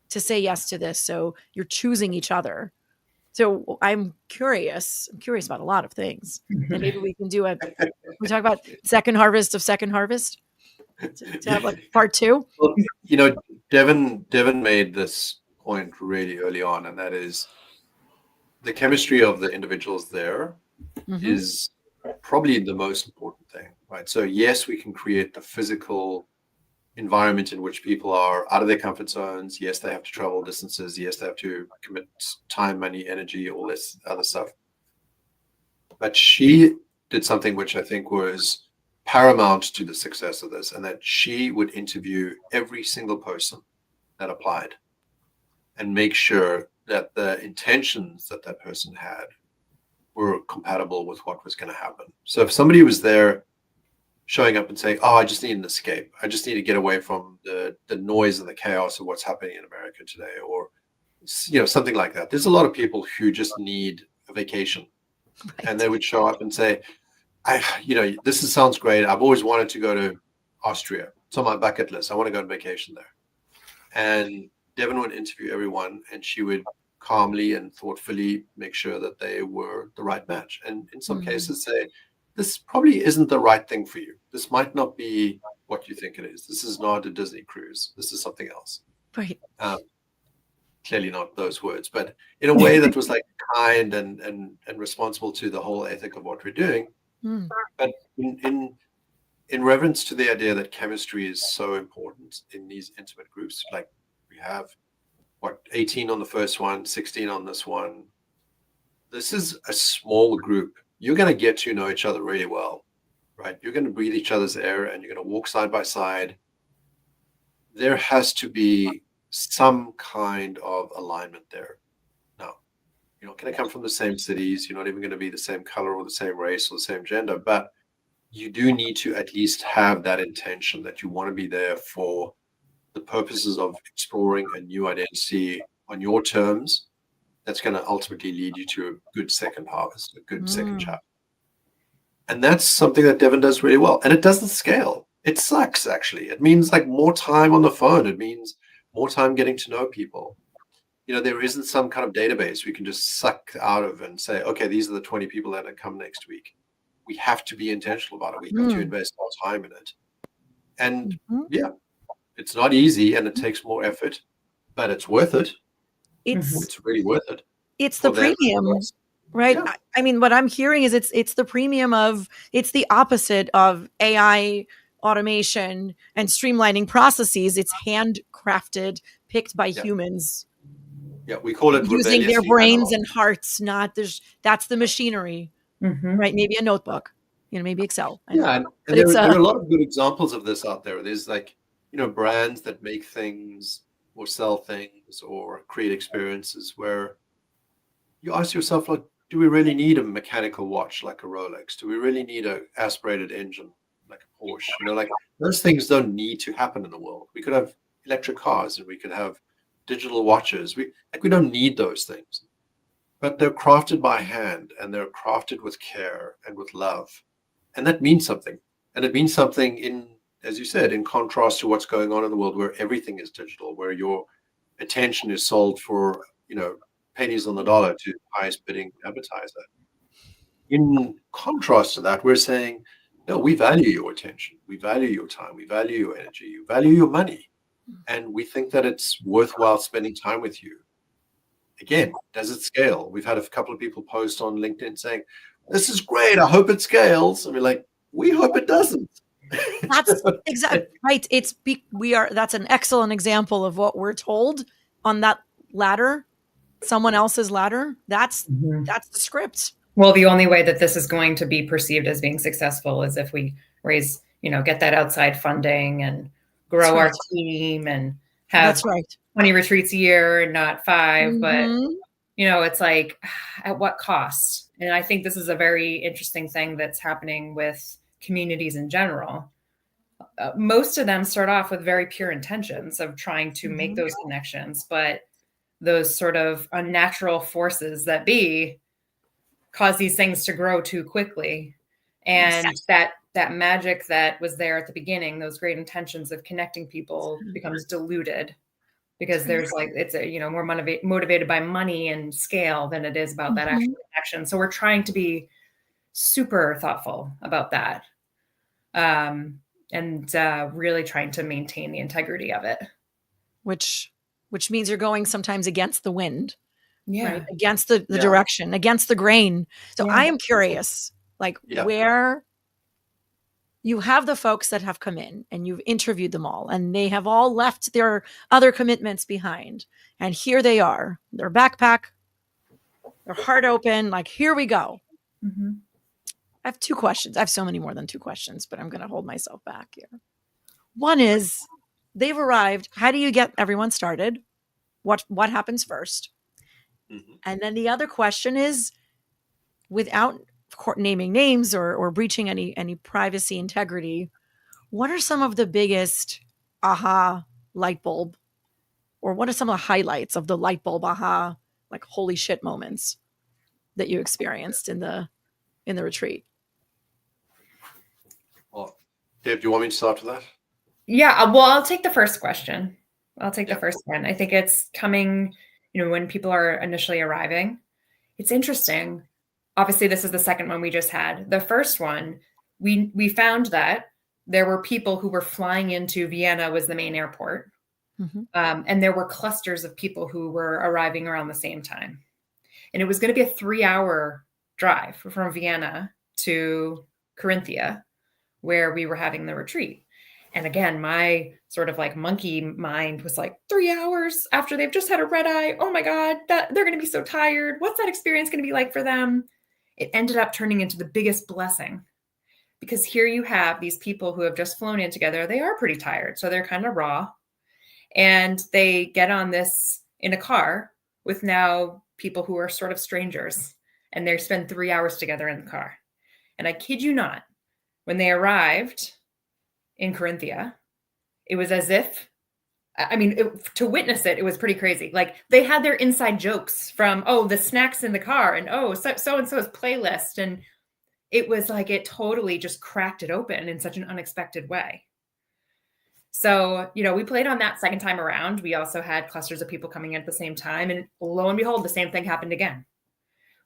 to say yes to this. So you're choosing each other. So I'm curious about a lot of things. And maybe we can we talk about second harvest of second harvest to have like part 2. Well, Devon made this point really early on, and that is the chemistry of the individuals there is probably the most important thing, right? So yes, we can create the physical environment in which people are out of their comfort zones. Yes, they have to travel distances. Yes, they have to commit time, money, energy, all this other stuff. But she did something which I think was paramount to the success of this, and that she would interview every single person that applied and make sure that the intentions that that person had were compatible with what was going to happen. So if somebody was there showing up and saying, "Oh, I just need an escape. I just need to get away from the noise and the chaos of what's happening in America today," or something like that. There's a lot of people who just need a vacation, and they would show up and say, this sounds great. I've always wanted to go to Austria. It's on my bucket list. I want to go on vacation there." And Devon would interview everyone, and she would calmly and thoughtfully make sure that they were the right match. And in some cases say, "This probably isn't the right thing for you. This might not be what you think it is. This is not a Disney cruise. This is something else." Right. Clearly not those words, but in a way that was like kind and responsible to the whole ethic of what we're doing. But in reverence to the idea that chemistry is so important in these intimate groups, like we have 18 on the first one, 16 on this one. This is a small group. You're going to get to know each other really well, right? You're going to breathe each other's air, and you're going to walk side by side. There has to be some kind of alignment there. Now, you're not going to come from the same cities. You're not even going to be the same color or the same race or the same gender, but you do need to at least have that intention that you want to be there for the purposes of exploring a new identity on your terms. That's going to ultimately lead you to a good second harvest, a good second chapter. And that's something that Devon does really well. And it doesn't scale. It sucks, actually. It means like more time on the phone. It means more time getting to know people. There isn't some kind of database we can just suck out of and say, okay, these are the 20 people that are come next week. We have to be intentional about it. We have to invest our time in it. And it's not easy, and it takes more effort, but it's worth it. It's really worth it. It's the premium, right? Yeah. I mean, what I'm hearing is it's the premium it's the opposite of AI automation and streamlining processes. It's handcrafted, picked by humans. Yeah, we call it using their brains and hearts. That's the machinery, right? Maybe a notebook, maybe Excel. And there are a lot of good examples of this out there. There's brands that make things or sell things or create experiences where you ask yourself, like, do we really need a mechanical watch like a Rolex? Do we really need an aspirated engine like a Porsche? Those things don't need to happen in the world. We could have electric cars, and we could have digital watches. We don't need those things, but they're crafted by hand, and they're crafted with care and with love. And that means something. And it means something as you said, in contrast to what's going on in the world where everything is digital, where your attention is sold for, pennies on the dollar to the highest bidding advertiser. In contrast to that, we're saying, no, we value your attention. We value your time. We value your energy. We value your money. And we think that it's worthwhile spending time with you. Again, does it scale? We've had a couple of people post on LinkedIn saying, "This is great. I hope it scales." I mean, we hope it doesn't. That's exactly right. That's an excellent example of what we're told on that ladder, someone else's ladder. That's the script. Well, the only way that this is going to be perceived as being successful is if we raise, get that outside funding and grow our team and have 20 retreats a year and not 5. But, it's like, at what cost? And I think this is a very interesting thing that's happening with communities in general. Most of them start off with very pure intentions of trying to make those connections, but those sort of unnatural forces that cause these things to grow too quickly. And that magic that was there at the beginning, those great intentions of connecting people, becomes diluted because there's it's more motivated by money and scale than it is about that actual connection. So we're trying to be super thoughtful about that. And really trying to maintain the integrity of it. Which means you're going sometimes against the wind, right? Against the direction, against the grain. So I am curious, where you have the folks that have come in and you've interviewed them all, and they have all left their other commitments behind. And here they are, their backpack, their heart open, here we go. I have 2 questions. I have so many more than 2 questions, but I'm going to hold myself back here. One is, they've arrived. How do you get everyone started? What happens first? And then the other question is, without naming names or breaching any privacy integrity, what are some of the biggest aha light bulb, or what are some of the highlights of the light bulb aha, like holy shit moments that you experienced in the retreat? Well, Dave, do you want me to start with that? Yeah, well, I'll take the first question. I'll take the Yeah. first one. I think it's coming, when people are initially arriving. It's interesting. Obviously, this is the second one we just had. The first one, we found that there were people who were flying into Vienna, was the main airport. Mm-hmm. And there were clusters of people who were arriving around the same time. And it was going to be a 3-hour drive from Vienna to Carinthia, where we were having the retreat. And again, my sort of like monkey mind was like, 3 hours after they've just had a red eye. Oh my God, they're going to be so tired. What's that experience going to be like for them? It ended up turning into the biggest blessing, because here you have these people who have just flown in together. They are pretty tired, so they're kind of raw. And they get on this in a car with now people who are sort of strangers, and they spend 3 hours together in the car. And I kid you not, when they arrived in Carinthia, it was as if, to witness it, it was pretty crazy. Like, they had their inside jokes from, the snacks in the car, and so-and-so's playlist. And it was like, it totally just cracked it open in such an unexpected way. So, we played on that second time around. We also had clusters of people coming in at the same time. And lo and behold, the same thing happened again.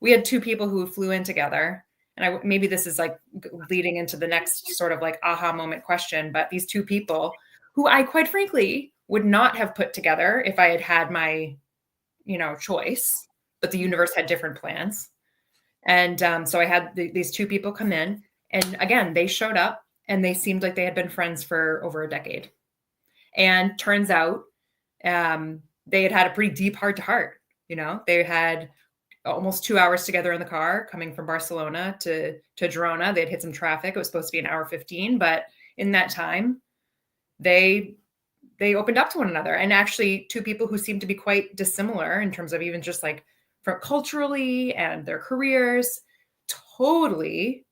We had 2 people who flew in together. And maybe this is like leading into the next sort of like aha moment question, but these 2 people who I quite frankly would not have put together if I had had my, choice, but the universe had different plans. And so I had these 2 people come in, and again, they showed up and they seemed like they had been friends for over a decade. And turns out they had a pretty deep heart to heart. They had almost 2 hours together in the car coming from Barcelona to Girona. They'd hit some traffic. It was supposed to be an hour 15, but in that time, they opened up to one another. And actually 2 people who seemed to be quite dissimilar in terms of even just like from culturally and their careers, totally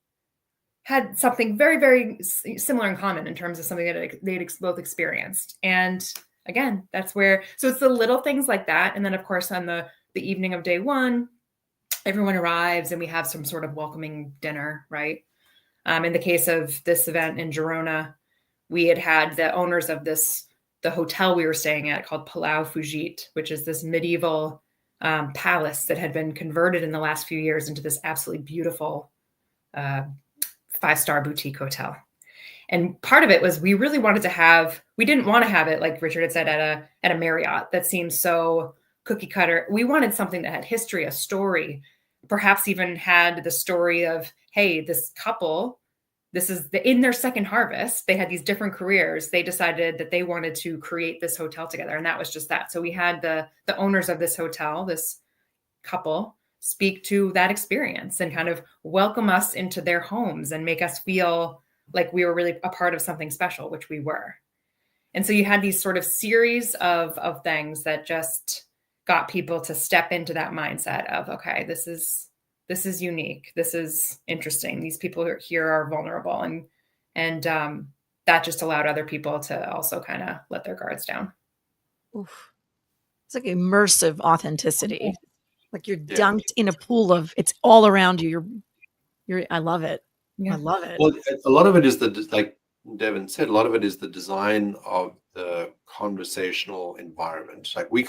had something very, very similar in common in terms of something that they'd both experienced. And again, that's where, so it's the little things like that. And then of course, on the evening of day 1, everyone arrives and we have some sort of welcoming dinner, right? In the case of this event in Girona, we had the owners of the hotel we were staying at, called Palau Fugit, which is this medieval palace that had been converted in the last few years into this absolutely beautiful 5-star boutique hotel. And part of it was we didn't want to have it, like Richard had said, at a Marriott that seems so cookie cutter. We wanted something that had history, a story, perhaps even had the story of, hey, this couple, this is in their second harvest. They had these different careers. They decided that they wanted to create this hotel together. And that was just that. So we had the owners of this hotel, this couple, speak to that experience and kind of welcome us into their homes and make us feel like we were really a part of something special, which we were. And so you had these sort of series of things that just got people to step into that mindset of, okay, this is unique. This is interesting. These people here are vulnerable. And that just allowed other people to also kind of let their guards down. Oof. It's like immersive authenticity. Like you're dunked in a pool of, it's all around you. I love it. Yeah. I love it. Well, a lot of it is like Devon said, a lot of it is the design of the conversational environment. Like we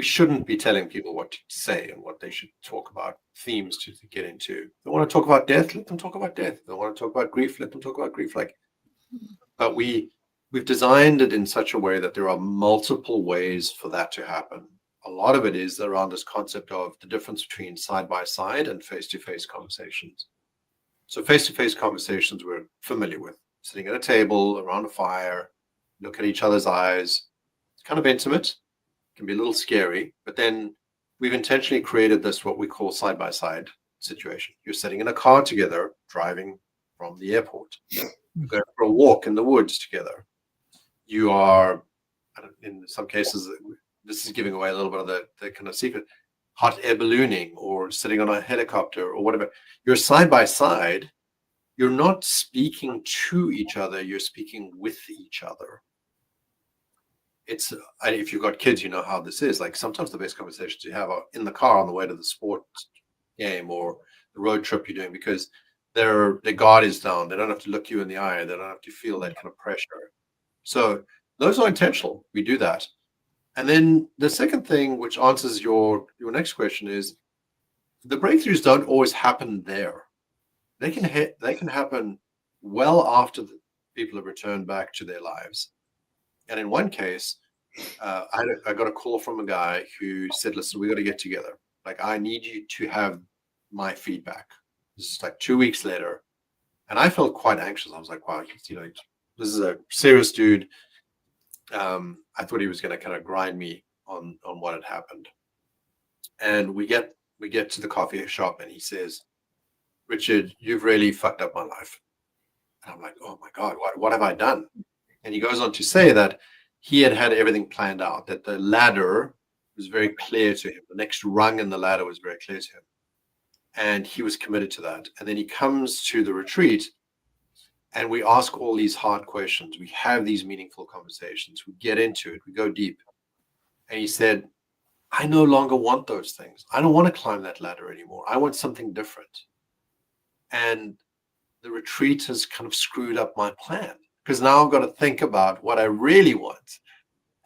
shouldn't be telling people what to say and what they should talk about, themes to get into. They want to talk about death, let them talk about death. They want to talk about grief, let them talk about grief. But we've designed it in such a way that there are multiple ways for that to happen. A lot of it is around this concept of the difference between side-by-side and face-to-face conversations. So face-to-face conversations we're familiar with, sitting at a table around a fire, look at each other's eyes. It's kind of intimate, can be a little scary, but then we've intentionally created this, what we call side-by-side situation. You're sitting in a car together, driving from the airport. You're going for a walk in the woods together. You are, in some cases, this is giving away a little bit of the kind of secret. hot air ballooning or sitting on a helicopter or whatever, you're side by side. You're not speaking to each other. You're speaking with each other. It's, if you've got kids, you know how this is. Like sometimes the best conversations you have are in the car on the way to the sports game or the road trip you're doing, because their guard is down. They don't have to look you in the eye. They don't have to feel that kind of pressure. So those are intentional. We do that. And then the second thing, which answers your next question, is the breakthroughs don't always happen there. They can happen well after the people have returned back to their lives. And in one case, I got a call from a guy who said, "Listen, we got to get together. Like, I need you to have my feedback." This is like 2 weeks later, and I felt quite anxious. I was like, "Wow, this is a serious dude." I thought he was going to kind of grind me on what had happened. And we get to the coffee shop, and he says, "Richard, you've really fucked up my life." And I'm like, "Oh my God, what have I done?" And he goes on to say that he had everything planned out, that the ladder was very clear to him. The next rung in the ladder was very clear to him. And he was committed to that. And then he comes to the retreat, and we ask all these hard questions. We have these meaningful conversations. We get into it. We go deep. And he said, "I no longer want those things. I don't want to climb that ladder anymore. I want something different." And the retreat has kind of screwed up my plan, because now I've got to think about what I really want.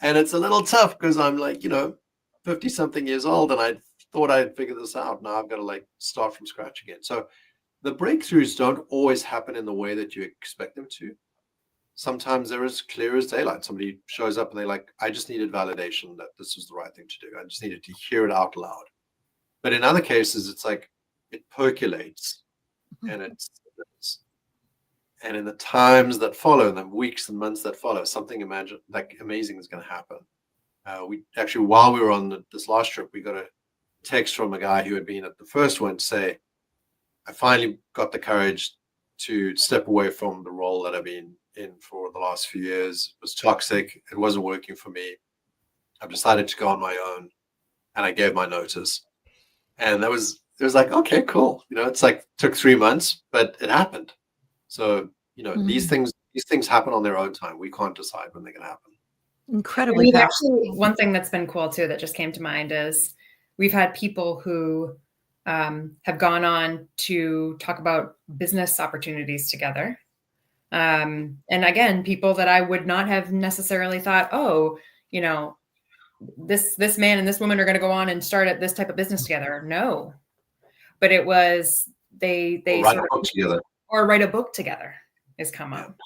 And it's a little tough because I'm like, 50 something years old, and I thought I'd figure this out. Now I've got to like start from scratch again. So the breakthroughs don't always happen in the way that you expect them to. Sometimes they're as clear as daylight. Somebody shows up and they're like, "I just needed validation that this was the right thing to do. I just needed to hear it out loud." But in other cases, it's like it percolates, and and in the times that follow, the weeks and months that follow, something amazing is going to happen. We actually, while we were on this last trip, we got a text from a guy who had been at the first one to say, "I finally got the courage to step away from the role that I've been in for the last few years. It was toxic. It wasn't working for me. I've decided to go on my own, and I gave my notice." And it was like, okay, cool. It's like took 3 months, but it happened. So, these things happen on their own time. We can't decide when they're going to happen. Incredibly powerful. Actually, one thing that's been cool too that just came to mind is we've had people who have gone on to talk about business opportunities together. And again, people that I would not have necessarily thought, this man and this woman are going to go on and start at this type of business together. No, but it was they write a book together, or write a book together has come up.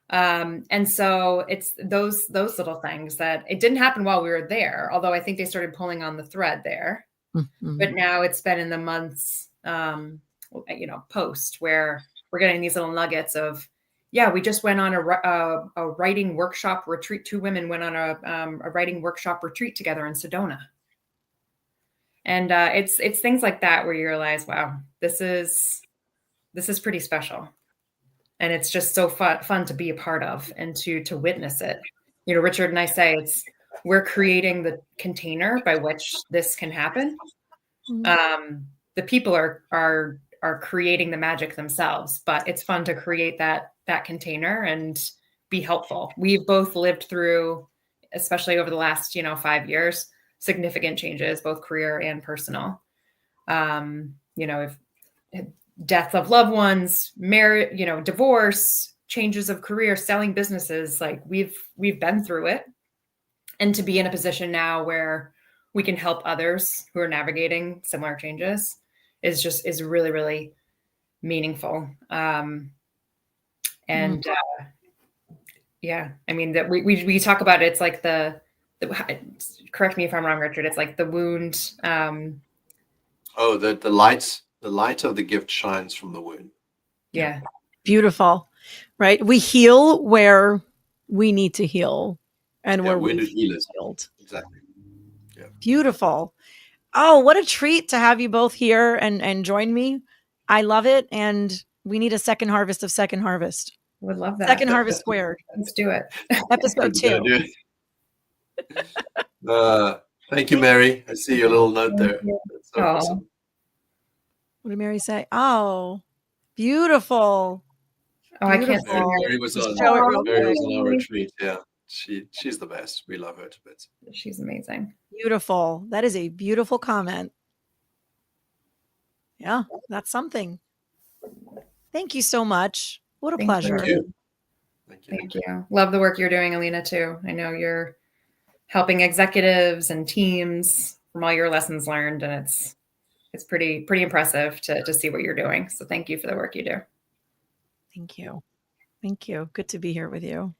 And so it's those little things that it didn't happen while we were there, although I think they started pulling on the thread there. Mm-hmm. But now it's been in the months, post where we're getting these little nuggets of, we just went on a writing workshop retreat. 2 women went on a writing workshop retreat together in Sedona. And it's things like that where you realize, wow, this is pretty special. And it's just so fun to be a part of and to witness it. Richard and I say we're creating the container by which this can happen. Mm-hmm. The people are creating the magic themselves, but it's fun to create that container and be helpful. We've both lived through, especially over the last 5 years, significant changes, both career and personal. If death of loved ones, marriage, divorce, changes of career, selling businesses, like we've been through it. And to be in a position now where we can help others who are navigating similar changes is really, really meaningful. I mean that we talk about it. It's like the correct me if I'm wrong, Richard. It's like the wound. The light of the gift shines from the wound. Yeah. Beautiful. Right. We heal where we need to heal and where we've healed. Exactly. Yeah. Beautiful. Oh, what a treat to have you both here and join me. I love it. And we need a second harvest of Second Harvest. Would love that. Second Harvest Squared. Let's do it. Episode 2. Thank you, Mary. I see your little note there. That's so Oh. awesome. What did Mary say? Oh, beautiful. Oh, I can't see Beautiful. Mary. Mary was Just on. show it real Mary was quick. on our retreat. Yeah, she's the best. We love her to bits. She's amazing. Beautiful. That is a beautiful comment. Yeah, that's something. Thank you so much. What a Thank pleasure. you. Thank you. Thank you. Love the work you're doing, Alina, too. I know you're helping executives and teams from all your lessons learned, and it's pretty impressive to see what you're doing. So thank you for the work you do. Thank you. Thank you. Good to be here with you.